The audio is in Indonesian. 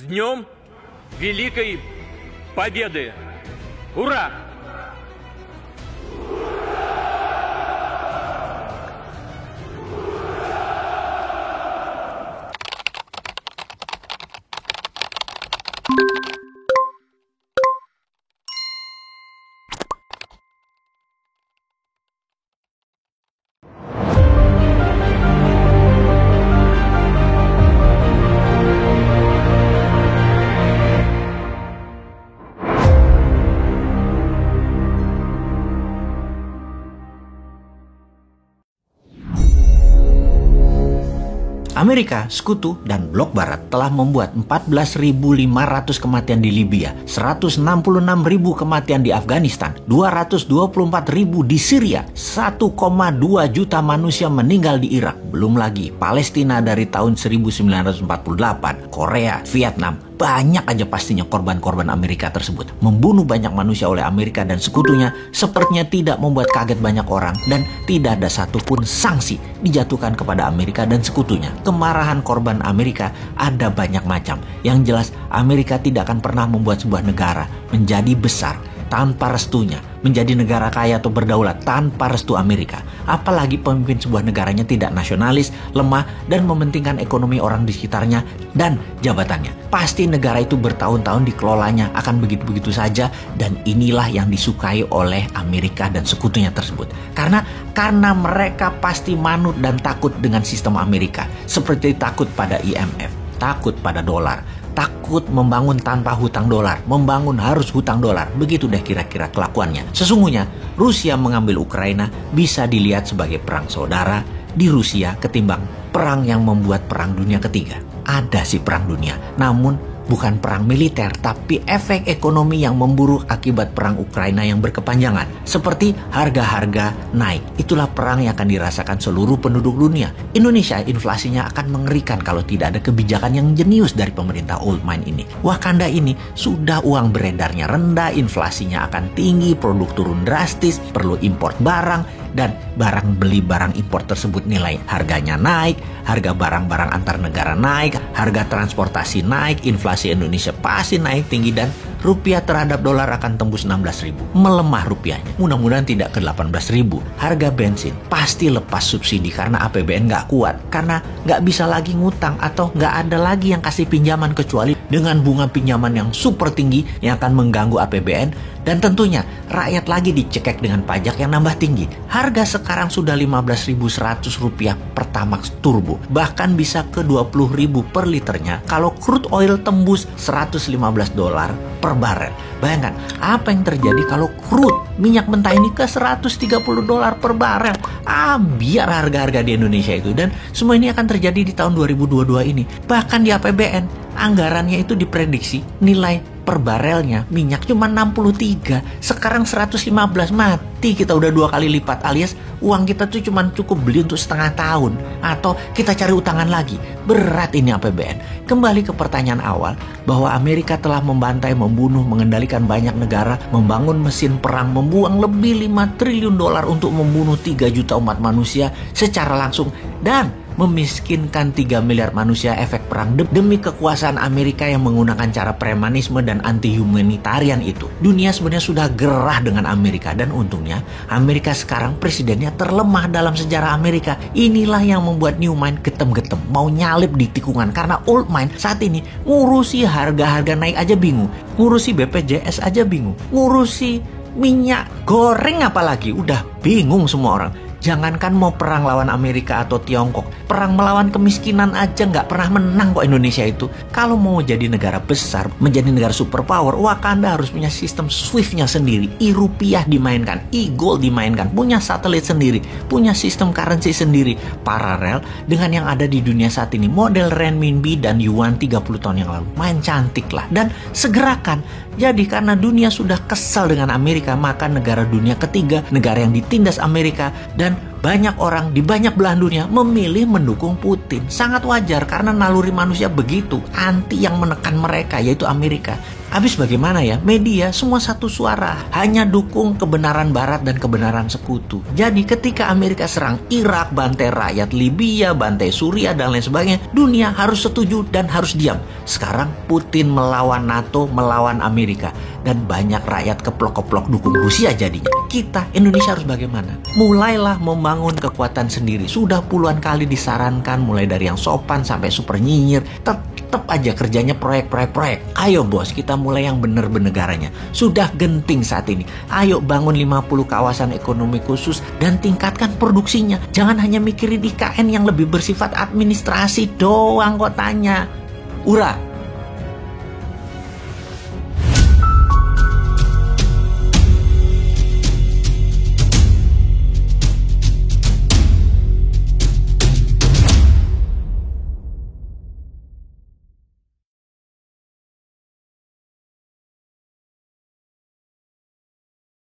С Днем Великой Победы! Ура! Amerika, Sekutu, dan Blok Barat telah membuat 14.500 kematian di Libya, 166.000 kematian di Afghanistan, 224.000 di Syria, 1,2 juta manusia meninggal di Irak. Belum lagi Palestina dari tahun 1948, Korea, Vietnam. Banyak aja pastinya korban-korban Amerika tersebut. Membunuh banyak manusia oleh Amerika dan sekutunya sepertinya tidak membuat kaget banyak orang dan tidak ada satupun sanksi dijatuhkan kepada Amerika dan sekutunya. Kemarahan korban Amerika ada banyak macam. Yang jelas Amerika tidak akan pernah membuat sebuah negara menjadi besar tanpa restunya, menjadi negara kaya atau berdaulat tanpa restu Amerika. Apalagi pemimpin sebuah negaranya tidak nasionalis, lemah, dan mementingkan ekonomi orang di sekitarnya dan jabatannya. Pasti negara itu bertahun-tahun dikelolanya akan begitu-begitu saja, dan inilah yang disukai oleh Amerika dan sekutunya tersebut. Karena mereka pasti manut dan takut dengan sistem Amerika, seperti takut pada IMF, takut pada dolar, takut membangun tanpa hutang dolar, membangun harus hutang dolar. Begitu deh kira-kira kelakuannya. Sesungguhnya Rusia mengambil Ukraina bisa dilihat sebagai perang saudara di Rusia ketimbang perang yang membuat perang dunia ketiga. Ada sih perang dunia, namun bukan perang militer, tapi efek ekonomi yang memburuk akibat perang Ukraina yang berkepanjangan. Seperti harga-harga naik. Itulah perang yang akan dirasakan seluruh penduduk dunia. Indonesia inflasinya akan mengerikan kalau tidak ada kebijakan yang jenius dari pemerintah old mind ini. Wakanda ini sudah uang beredarnya rendah, inflasinya akan tinggi, produk turun drastis, perlu import barang, dan barang beli barang impor tersebut nilai harganya naik, harga barang-barang antar negara naik, harga transportasi naik, inflasi Indonesia pasti naik tinggi, dan rupiah terhadap dolar akan tembus 16.000. Melemah rupiahnya, mudah-mudahan tidak ke 18.000. Harga bensin pasti lepas subsidi karena APBN nggak kuat, karena nggak bisa lagi ngutang atau nggak ada lagi yang kasih pinjaman kecuali dengan bunga pinjaman yang super tinggi yang akan mengganggu APBN. Dan tentunya rakyat lagi dicekek dengan pajak yang nambah tinggi. Harga sekarang sudah 15.100 rupiah Pertamax Turbo. Bahkan bisa ke 20.000 per liternya kalau crude oil tembus 115 dolar per barel. Bayangkan apa yang terjadi kalau crude minyak mentah ini ke 130 dolar per barel. Biar harga-harga di Indonesia itu. Dan semua ini akan terjadi di tahun 2022 ini. Bahkan di APBN anggarannya itu diprediksi nilai per barelnya minyak cuma 63, sekarang 115, mati kita udah 2 kali lipat, alias uang kita tuh cuma cukup beli untuk setengah tahun atau kita cari utangan lagi. Berat ini APBN. Kembali ke pertanyaan awal bahwa Amerika telah membantai, membunuh, mengendalikan banyak negara, membangun mesin perang, membuang lebih 5 triliun dolar untuk membunuh 3 juta umat manusia secara langsung dan memiskinkan 3 miliar manusia efek perang demi kekuasaan Amerika yang menggunakan cara premanisme dan anti-humanitarian itu. Dunia sebenarnya sudah gerah dengan Amerika dan untungnya Amerika sekarang presidennya terlemah dalam sejarah Amerika. Inilah yang membuat New Mind getem-getem, mau nyalip di tikungan karena Old Mind saat ini ngurusi harga-harga naik aja bingung, ngurusi BPJS aja bingung, ngurusi minyak goreng apalagi udah bingung semua orang. Jangankan mau perang lawan Amerika atau Tiongkok, perang melawan kemiskinan aja nggak pernah menang kok Indonesia itu. Kalau mau jadi negara besar, menjadi negara superpower, Wakanda harus punya sistem SWIFT-nya sendiri, e-rupiah dimainkan, e-gold dimainkan, punya satelit sendiri, punya sistem currency sendiri, paralel dengan yang ada di dunia saat ini, model renminbi dan yuan 30 tahun yang lalu. Main cantik lah, dan segerakan. Jadi karena dunia sudah kesal dengan Amerika, maka negara dunia ketiga, negara yang ditindas Amerika, dan banyak orang di banyak belahan dunia memilih mendukung Putin. Sangat wajar karena naluri manusia begitu, anti yang menekan mereka yaitu Amerika. Habis bagaimana ya? Media semua satu suara, hanya dukung kebenaran Barat dan kebenaran sekutu. Jadi ketika Amerika serang Irak, bantai rakyat Libya, bantai Suriah dan lain sebagainya, dunia harus setuju dan harus diam. Sekarang Putin melawan NATO, melawan Amerika, dan banyak rakyat keplok-keplok dukung Rusia jadinya. Kita Indonesia harus bagaimana? Mulailah membangun kekuatan sendiri. Sudah puluhan kali disarankan, mulai dari yang sopan sampai super nyinyir, tetap aja kerjanya proyek. Ayo bos, kita mulai yang bener bernegaranya. Sudah genting saat ini. Ayo bangun 50 kawasan ekonomi khusus dan tingkatkan produksinya. Jangan hanya mikirin IKN yang lebih bersifat administrasi doang kotanya. Ura!